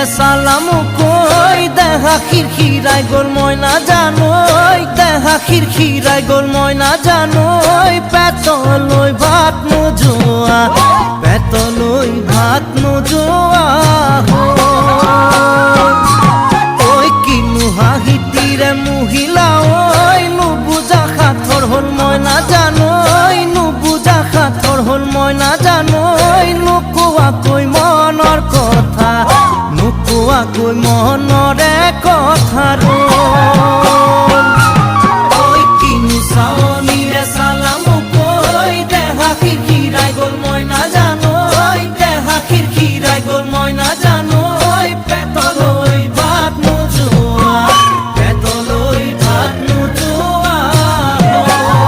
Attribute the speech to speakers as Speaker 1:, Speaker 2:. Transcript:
Speaker 1: যে সালামু কই দেখা খিরখিরাই গোল ময়না জানোই দেখা খিরখিরাই গোল ময়না জানোই পেতলই ভাত নোজোয়া পেতলই ভাত নোজোয়া ওই কিনু হাহিতিরে মহিলা ওই নুবুজা খাথর হল ময়না জানো